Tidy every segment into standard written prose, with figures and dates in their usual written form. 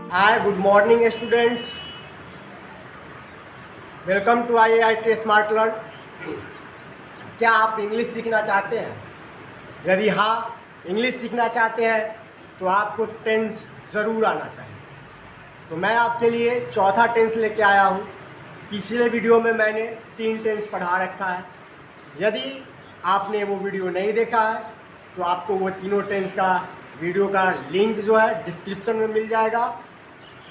Hi, good morning students. Welcome to IIT smart learn. क्या आप English सीखना चाहते हैं? यदि हाँ, इंग्लिश सीखना चाहते हैं तो आपको टेंस ज़रूर आना चाहिए। तो मैं आपके लिए चौथा टेंस लेके आया हूँ। पिछले वीडियो में मैंने 3 टेंस पढ़ा रखा है। यदि आपने वो वीडियो नहीं देखा है तो आपको वो तीनों टेंस का वीडियो का लिंक जो है डिस्क्रिप्शन में मिल जाएगा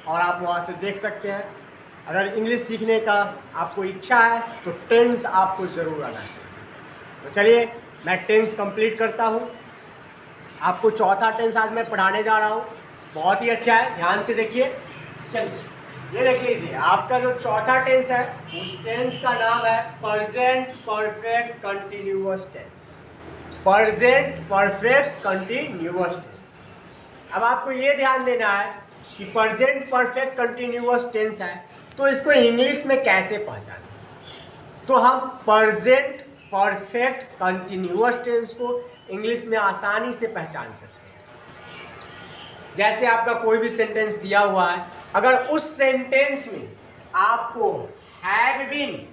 और आप वहाँ से देख सकते हैं। अगर इंग्लिश सीखने का आपको इच्छा है तो टेंस आपको ज़रूर आना चाहिए। तो चलिए मैं टेंस कंप्लीट करता हूँ। आपको चौथा टेंस आज मैं पढ़ाने जा रहा हूँ। बहुत ही अच्छा है, ध्यान से देखिए। चलिए ये देख लीजिए, आपका जो चौथा टेंस है उस टेंस का नाम है present perfect continuous tense. Present perfect continuous tense. अब आपको ये ध्यान देना है कि प्रेजेंट परफेक्ट कंटिन्यूअस टेंस है तो इसको इंग्लिश में कैसे पहचानें। तो हम प्रेजेंट परफेक्ट कंटिन्यूअस टेंस को इंग्लिश में आसानी से पहचान सकते हैं। जैसे आपका कोई भी सेंटेंस दिया हुआ है, अगर उस सेंटेंस में आपको हैव बीन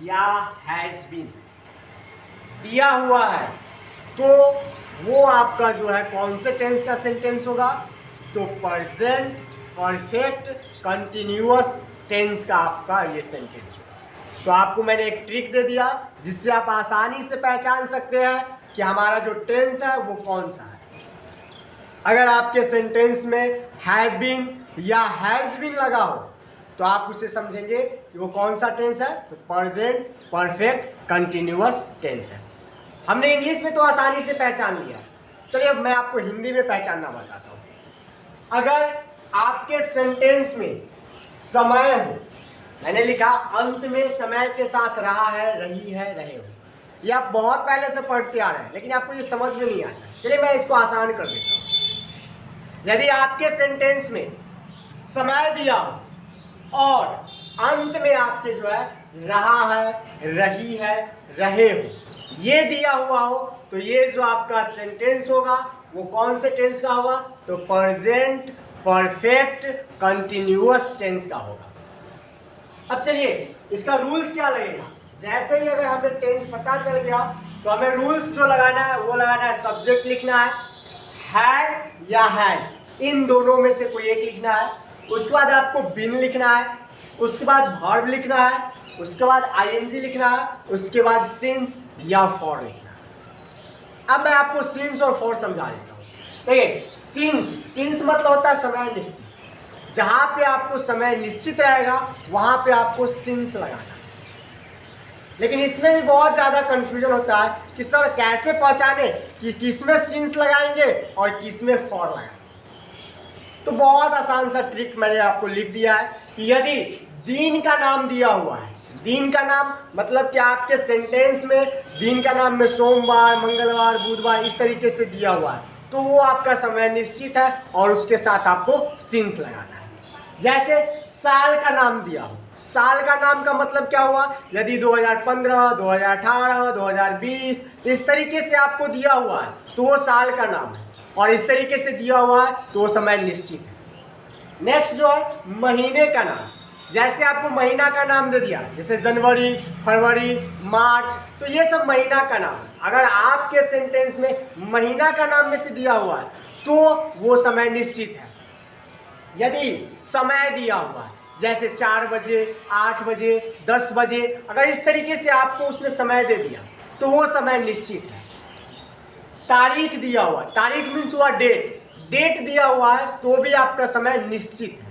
या हैज बीन दिया हुआ है तो वो आपका जो है कौन से टेंस का सेंटेंस होगा, तो प्रेजेंट परफेक्ट कंटिन्यूअस टेंस का आपका ये सेंटेंस होगा। तो आपको मैंने एक ट्रिक दे दिया जिससे आप आसानी से पहचान सकते हैं कि हमारा जो टेंस है वो कौन सा है। अगर आपके सेंटेंस में हैव बीन या हैज बीन लगा हो तो आप उसे समझेंगे कि वो कौन सा टेंस है, तो प्रेजेंट परफेक्ट कंटिन्यूअस टेंस है। हमने इंग्लिश में तो आसानी से पहचान लिया। चलिए अब मैं आपको हिंदी में पहचानना बताता हूँ। अगर आपके सेंटेंस में समय हो, मैंने लिखा अंत में समय के साथ रहा है, रही है, रहे हो, ये आप बहुत पहले से पढ़ते आ रहे हैं लेकिन आपको ये समझ में नहीं आता। चलिए मैं इसको आसान कर देता हूँ। यदि आपके सेंटेंस में समय दिया हो और अंत में आपके जो है रहा है, रही है, रहे हो ये दिया हुआ हो तो ये जो आपका सेंटेंस होगा वो कौन से टेंस का होगा, तो प्रेजेंट परफेक्ट कंटिन्यूअस टेंस का होगा। अब चलिए इसका रूल्स क्या लगेगा। जैसे ही अगर हमें टेंस पता चल गया तो हमें रूल्स जो लगाना है वो लगाना है, सब्जेक्ट लिखना है, हैड या हैज इन दोनों में से कोई एक लिखना है। उसके बाद आपको बीन लिखना है, उसके बाद वर्ब लिखना है, उसके बाद आईएनजी लिखना है, उसके बाद सिंस या फॉर लिखना है। अब मैं आपको सिंस और फॉर समझा देता हूँ। देखिए सिंस मतलब होता है समय निश्चित। जहाँ पे आपको समय निश्चित रहेगा वहाँ पे आपको सिंस लगाना है। लेकिन इसमें भी बहुत ज़्यादा कंफ्यूजन होता है कि सर कैसे पहचाने कि किसमें सिंस लगाएंगे और किसमें फॉर लगाएंगे। तो बहुत आसान सा ट्रिक मैंने आपको लिख दिया है कि यदि दिन का नाम दिया हुआ है, दिन का नाम मतलब कि आपके सेंटेंस में दिन का नाम में सोमवार, मंगलवार, बुधवार इस तरीके से दिया हुआ है तो वो आपका समय निश्चित है और उसके साथ आपको सिंस लगाना है। जैसे साल का नाम दिया हो, साल का नाम का मतलब क्या हुआ, यदि 2015, 2018, 2020 इस तरीके से आपको दिया हुआ है तो वो साल का नाम है और इस तरीके से दिया हुआ है तो वो समय निश्चित है। नेक्स्ट जो है महीने का नाम, जैसे आपको महीना का नाम दे दिया जैसे जनवरी, फरवरी, मार्च, तो ये सब महीना का नाम है। अगर आपके सेंटेंस में महीना का नाम में से दिया हुआ है तो वो समय निश्चित है। यदि समय दिया हुआ है जैसे 4 बजे, 8 बजे, 10 बजे, अगर इस तरीके से आपको उसने समय दे दिया तो वो समय निश्चित है। तारीख दिया हुआ, तारीख मीन्स हुआ डेट, डेट दिया हुआ है तो भी आपका समय निश्चित है।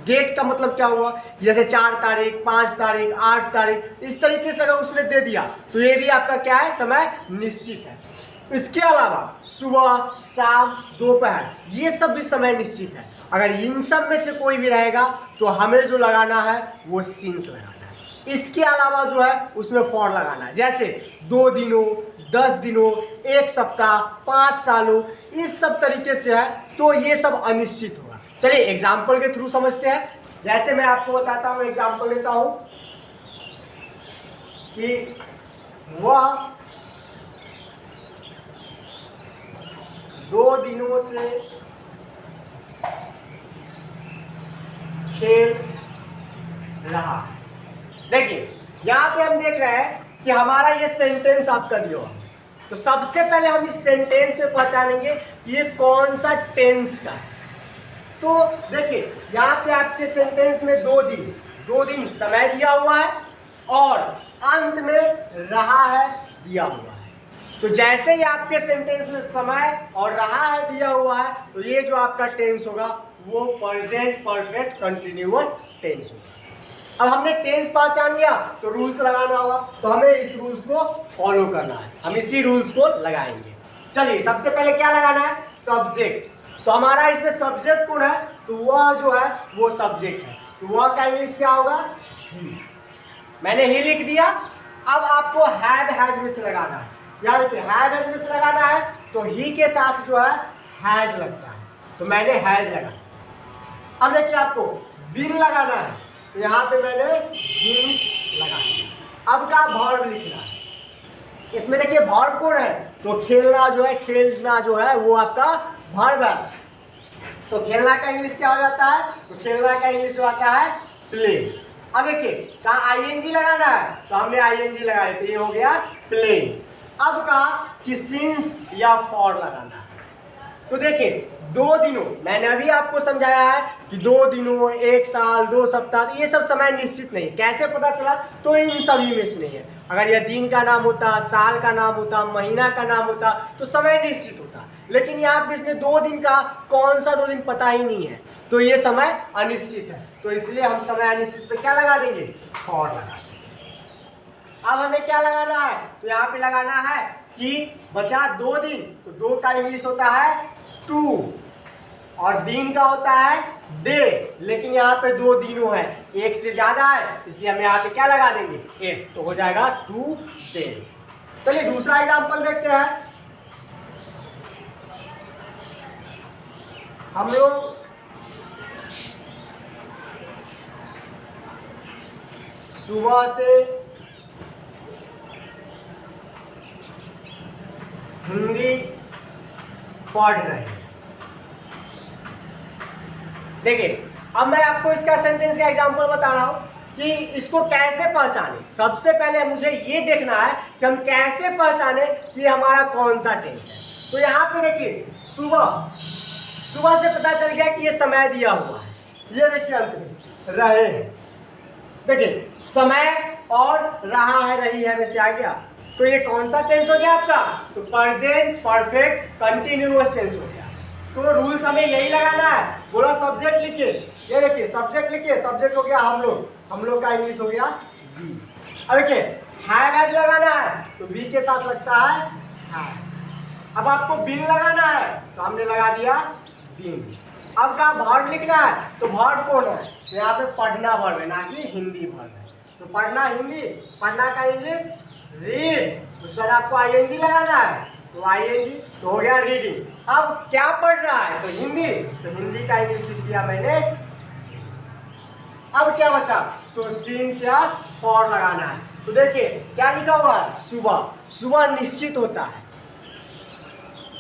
डेट का मतलब क्या हुआ, जैसे 4 तारीख, 5 तारीख, 8 तारीख इस तरीके से अगर उसने दे दिया तो ये भी आपका क्या है, समय निश्चित है। इसके अलावा सुबह, शाम, दोपहर ये सब भी समय निश्चित है। अगर इन सब में से कोई भी रहेगा तो हमें जो लगाना है वो सिंस लगाना है। इसके अलावा जो है उसमें फॉर लगाना है। जैसे 2 दिनों, 10 दिनों, 1 सप्ताह, 5 सालों इस सब तरीके से है तो ये सब अनिश्चित होगा। चलिए एग्जाम्पल के थ्रू समझते हैं। जैसे मैं आपको बताता हूँ, एग्जाम्पल देता हूँ कि वह 2 दिनों से खेल रहा। देखिए यहाँ पे हम देख रहे हैं कि हमारा ये सेंटेंस आपका दिया हुआ। तो सबसे पहले हम इस सेंटेंस में पहचानेंगे कि ये कौन सा टेंस का है। तो देखिए यहाँ पे आपके सेंटेंस में 2 दिन समय दिया हुआ है और अंत में रहा है दिया हुआ है। तो जैसे ही आपके सेंटेंस में समय और रहा है दिया हुआ है तो ये जो आपका टेंस होगा वो प्रेजेंट परफेक्ट कंटिन्यूअस टेंस होगा। अब हमने टेंस पहचान लिया तो रूल्स लगाना होगा, तो हमें इस रूल्स को फॉलो करना है। हम इसी रूल्स को लगाएंगे। चलिए सबसे पहले क्या लगाना है, सब्जेक्ट। तो हमारा इसमें सब्जेक्ट कौन है, तो वह जो है वो सब्जेक्ट है। तो वह का इंग्लिश क्या होगा, ही। मैंने ही लिख दिया। अब आपको हैव हैज में से लगाना है। याद रखिए हैव हैज में से लगाना है तो ही के साथ जो है हैज लगता है, तो मैंने हैज लगा। अब देखिए आपको बीन लगाना है तो यहाँ पे मैंने बीन लगा। अब का वर्ब लिखना है। इसमें देखिए वर्ब कौन है, तो खेलना जो है, खेलना जो है वो आपका वर्ब है। तो खेलना का इंग्लिश क्या हो जाता है, तो खेलना का इंग्लिश हो जाता है प्ले। अब देखिए कहा आईएनजी लगाना है तो हमने आईएनजी लगाया तो ये हो गया प्ले। अब कहा कि सिंस या फॉर लगाना है। तो देखिए 2 दिनों, मैंने अभी आपको समझाया है कि 2 दिनों, 1 साल, 2 सप्ताह, ये सब समय निश्चित नहीं है। कैसे पता चला, तो इन सभी में से नहीं है। अगर यह दिन का नाम होता, साल का नाम होता, महीना का नाम होता तो समय निश्चित होता। लेकिन यहाँ पे इसने 2 दिन का, कौन सा 2 दिन पता ही नहीं है, तो ये समय अनिश्चित है। तो इसलिए हम समय अनिश्चित पे क्या लगा देंगे, फॉर लगा देंगे। अब हमें क्या लगाना है, तो यहाँ पे लगाना है कि बचा 2 दिन, तो 2 का इंग्लिश होता है टू और दिन का होता है डे। लेकिन यहाँ पे 2 दिनों है, 1 से ज्यादा है, इसलिए हम यहाँ पे क्या लगा देंगे, एस, तो हो जाएगा 2 डेज। चलिए दूसरा एग्जांपल देखते हैं। हम लोग सुबह से हिंदी पढ़ रहे हैं। देखिए अब मैं आपको इसका सेंटेंस का एग्जांपल बता रहा हूं कि इसको कैसे पहचाने। सबसे पहले मुझे ये देखना है कि हम कैसे पहचाने कि हमारा कौन सा टेंस है। तो यहाँ पे देखिए सुबह से पता चल गया कि ये समय दिया हुआ है। ये देखिए अंत में रहे हैं। देखिए समय और रहा है, रही है में से आ गया, तो ये कौन सा टेंस हो गया आपका, तो प्रेजेंट परफेक्ट कंटिन्यूअस टेंस हो गया। तो रूल्स हमें यही लगाना है। बोला सब्जेक्ट लिखिए, ये देखिए सब्जेक्ट लिखिए, सब्जेक्ट हो गया हम लोग का इंग्लिश हो गया बी। अब देखिए हैव हैज लगाना है तो बी के साथ लगता है हैव। अब आपको बीन लगाना है तो हमने लगा दिया बीन। अब का वर्ब लिखना है तो वर्ब कौन है, तो यहाँ पे पढ़ना वर्ब है, ना कि हिंदी वर्ब है। तो पढ़ना हिंदी, पढ़ना का इंग्लिश रीड। उसके बाद आपको आईएनजी लगाना है तो आईएनजी, तो हो गया रीडिंग। अब क्या पढ़ रहा है, तो हिंदी, तो हिंदी का इंग्लिश लिख दिया मैंने। अब क्या बचा, तो सिंस या फॉर लगाना है। तो देखिए क्या लिखा हुआ है, सुबह। सुबह निश्चित होता है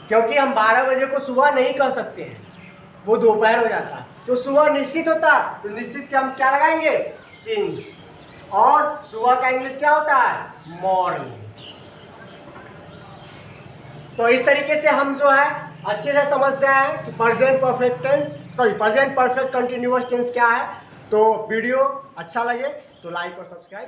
क्योंकि हम 12 बजे को सुबह नहीं कर सकते हैं, वो दोपहर हो जाता है। तो सुबह निश्चित होता है तो निश्चित के हम क्या लगाएंगे, सिंस। और सुबह का इंग्लिश क्या होता है, मॉर्निंग। तो इस तरीके से हम जो है अच्छे से समझ जाए कि प्रेजेंट परफेक्ट कंटिन्यूअस टेंस क्या है। तो वीडियो अच्छा लगे तो लाइक और सब्सक्राइब